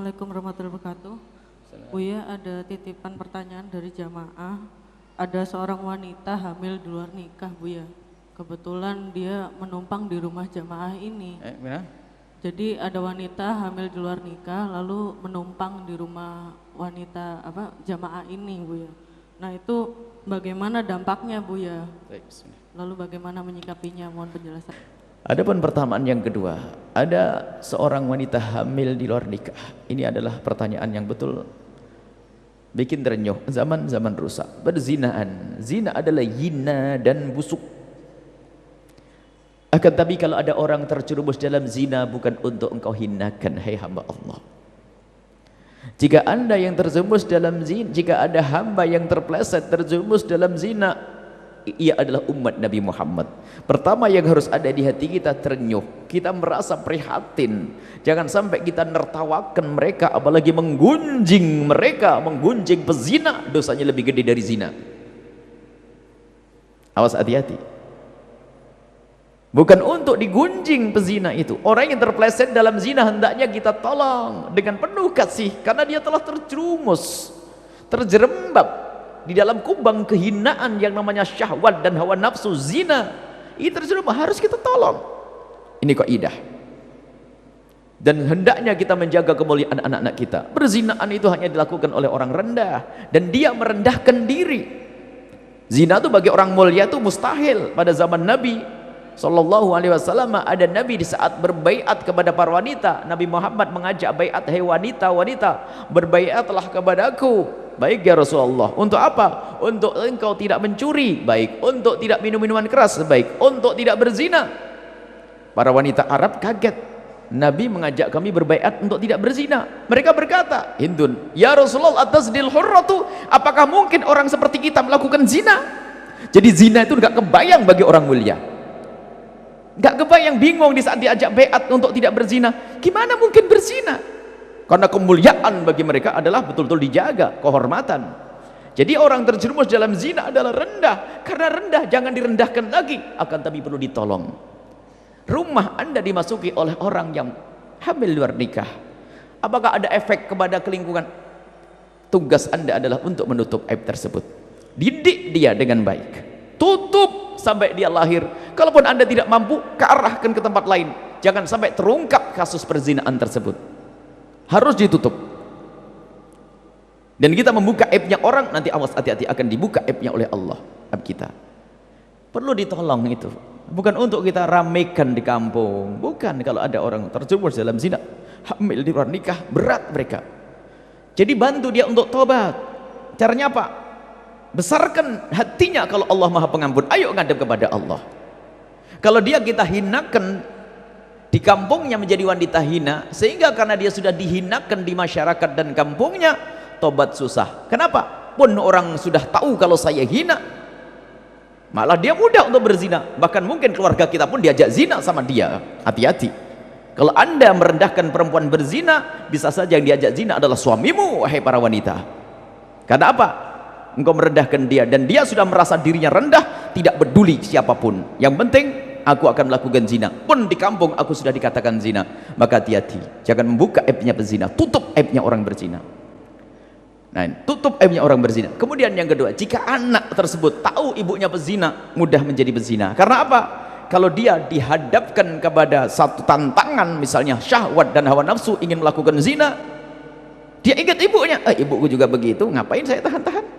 Assalamualaikum warahmatullahi wabarakatuh. Buya, ada titipan pertanyaan dari jamaah. Ada seorang wanita hamil di luar nikah, Buya. Kebetulan dia menumpang di rumah jamaah ini. Jadi ada wanita hamil di luar nikah lalu menumpang di rumah wanita jamaah ini, Buya. Nah, itu bagaimana dampaknya, Buya? Lalu bagaimana menyikapinya? Mohon penjelasan. Adapun pertanyaan yang kedua, ada seorang wanita hamil di luar nikah. Ini adalah pertanyaan yang betul bikin terenyuh. Zaman-zaman rusak, berzinaan. Zina adalah hina dan busuk. Akan tapi kalau ada orang terjerumus dalam zina, bukan untuk engkau hinakan, hai hamba Allah. Jika anda yang terjerumus dalam zina, jika ada hamba yang terpeleset terjerumus dalam zina, ia adalah umat Nabi Muhammad. Pertama yang harus ada di hati kita terenyuh, kita merasa prihatin. Jangan sampai kita nertawakan mereka, apalagi menggunjing mereka, menggunjing pezina, dosanya lebih gede dari zina. Awas, hati-hati. Bukan untuk digunjing pezina itu. Orang yang terpeleset dalam zina hendaknya kita tolong dengan penuh kasih, karena dia telah terjerumus, terjerembab di dalam kubang kehinaan yang namanya syahwat dan hawa nafsu zina. Itu terjerumus, harus kita tolong. Ini kaidah. Dan hendaknya kita menjaga kemuliaan anak-anak kita. Berzinaan itu hanya dilakukan oleh orang rendah, dan dia merendahkan diri. Zina itu bagi orang mulia itu mustahil. Pada zaman Nabi Sallallahu Alaihi Wasallam, ada Nabi di saat berbaiat kepada para wanita, Nabi Muhammad mengajak baiat, hai wanita-wanita, berbaiatlah kepadaku. Baik ya Rasulullah. Untuk apa? Untuk engkau tidak mencuri, baik. Untuk tidak minum minuman keras, baik. Untuk tidak berzina. Para wanita Arab kaget. Nabi mengajak kami berbaiat untuk tidak berzina. Mereka berkata, Hindun, ya Rasulullah, atasdil hurratu, apakah mungkin orang seperti kita melakukan zina? Jadi zina itu enggak kebayang bagi orang mulia. Enggak kebayang, bingung di saat diajak baiat untuk tidak berzina. Gimana mungkin berzina? Karena kemuliaan bagi mereka adalah betul-betul dijaga, kehormatan. Jadi orang terjerumus dalam zina adalah rendah. Karena rendah, jangan direndahkan lagi, akan tapi perlu ditolong. Rumah anda dimasuki oleh orang yang hamil luar nikah, apakah ada efek kepada kelingkungan? Tugas anda adalah untuk menutup aib tersebut. Didik dia dengan baik, tutup sampai dia lahir. Kalaupun anda tidak mampu, kearahkan ke tempat lain. Jangan sampai terungkap kasus perzinaan tersebut. Harus ditutup. Dan kita membuka aibnya orang, nanti awas, hati-hati, akan dibuka aibnya oleh Allah. Aib kita perlu ditolong itu. Bukan untuk kita ramaikan di kampung. Bukan. Kalau ada orang terjerumus dalam zina, hamil di luar nikah, berat mereka. Jadi bantu dia untuk tobat. Caranya apa? Besarkan hatinya kalau Allah Maha Pengampun. Ayo ngadep kepada Allah. Kalau dia kita hinakan di kampungnya menjadi wanita hina, sehingga karena dia sudah dihinakan di masyarakat dan kampungnya, tobat susah. Kenapa? Pun orang sudah tahu kalau saya hina, malah dia mudah untuk berzina. Bahkan mungkin keluarga kita pun diajak zina sama dia. Hati-hati. Kalau anda merendahkan perempuan berzina, bisa saja yang diajak zina adalah suamimu, wahai para wanita. Karena apa? Engkau merendahkan dia, dan dia sudah merasa dirinya rendah, tidak peduli siapapun. Yang penting aku akan melakukan zina, pun di kampung aku sudah dikatakan zina. Maka hati-hati, jangan membuka aibnya pezina, tutup aibnya orang berzina. Nah, tutup aibnya orang berzina. Kemudian yang kedua, jika anak tersebut tahu ibunya pezina, mudah menjadi pezina. Karena apa? Kalau dia dihadapkan kepada satu tantangan, misalnya syahwat dan hawa nafsu, ingin melakukan zina, dia ingat ibunya, ibuku juga begitu, ngapain saya tahan-tahan?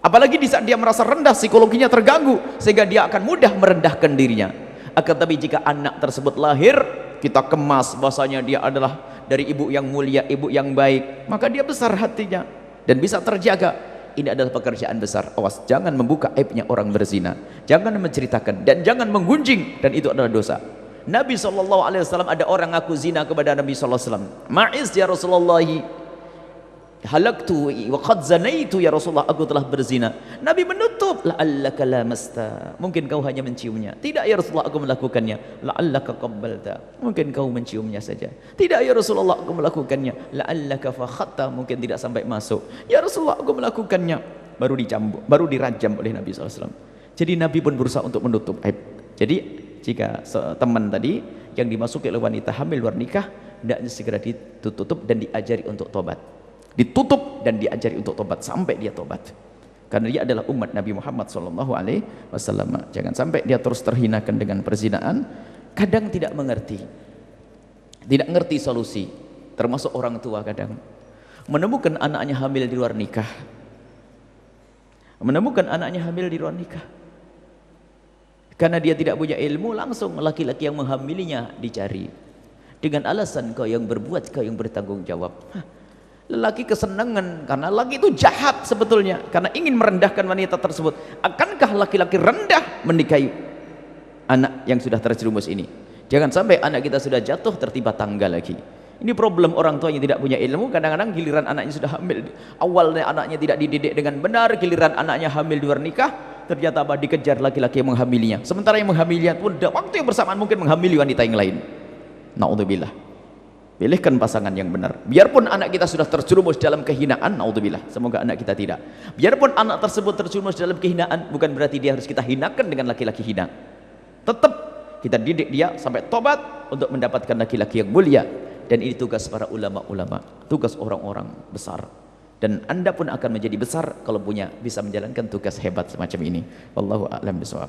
Apalagi di saat dia merasa rendah, psikologinya terganggu, sehingga dia akan mudah merendahkan dirinya. Akan tapi jika anak tersebut lahir, kita kemas bahasanya dia adalah dari ibu yang mulia, ibu yang baik, maka dia besar hatinya dan bisa terjaga. Ini adalah pekerjaan besar. Awas, jangan membuka aibnya orang berzina, jangan menceritakan dan jangan menggunjing, dan itu adalah dosa. Nabi SAW, ada orang ngaku zina kepada Nabi SAW. Ma'iz ya Rasulullah, halaktu wa qad zanaitu ya Rasulullah, aku telah berzina. Nabi menutup, la'allaka lamasta, mungkin kau hanya menciumnya. Tidak ya Rasulullah, aku melakukannya. La'allaka qabbalta, mungkin kau menciumnya saja. Tidak ya Rasulullah, aku melakukannya. La'allaka fakhatta, mungkin tidak sampai masuk. Ya Rasulullah, aku melakukannya. Baru dicambuk, baru dirajam oleh Nabi SAW. Jadi Nabi pun berusaha untuk menutup aib. Jadi jika teman tadi yang dimasuki oleh wanita hamil luar nikah, hendaknya segera ditutup dan diajari untuk tobat. Ditutup dan diajari untuk tobat sampai dia tobat. Karena dia adalah umat Nabi Muhammad SAW. Jangan sampai dia terus terhinakan dengan perzinaan. Kadang tidak mengerti, tidak ngerti solusi. Termasuk orang tua kadang menemukan anaknya hamil di luar nikah. Menemukan anaknya hamil di luar nikah. Karena dia tidak punya ilmu, langsung laki-laki yang menghamilinya dicari. Dengan alasan kau yang berbuat, kau yang bertanggung jawab. Lelaki kesenangan karena laki itu jahat sebetulnya, karena ingin merendahkan wanita tersebut. Akankah laki-laki rendah menikahi anak yang sudah terjerumus ini? Jangan sampai anak kita sudah jatuh tertimpa tangga lagi. Ini problem orang tua yang tidak punya ilmu. Kadang-kadang giliran anaknya sudah hamil, awalnya anaknya tidak dididik dengan benar, giliran anaknya hamil di luar nikah, ternyata apa? Dikejar laki-laki yang menghamilinya. Sementara yang menghamilinya pun waktu yang bersamaan mungkin menghamili wanita yang lain. Naudzubillah. Pilihkan pasangan yang benar. Biarpun anak kita sudah terjerumus dalam kehinaan, naudzubillah. Semoga anak kita tidak. Biarpun anak tersebut terjerumus dalam kehinaan, bukan berarti dia harus kita hinakan dengan laki-laki hina. Tetap kita didik dia sampai tobat untuk mendapatkan laki-laki yang mulia. Dan ini tugas para ulama-ulama, tugas orang-orang besar. Dan Anda pun akan menjadi besar kalau bisa menjalankan tugas hebat semacam ini. Wallahu a'lam bishawab.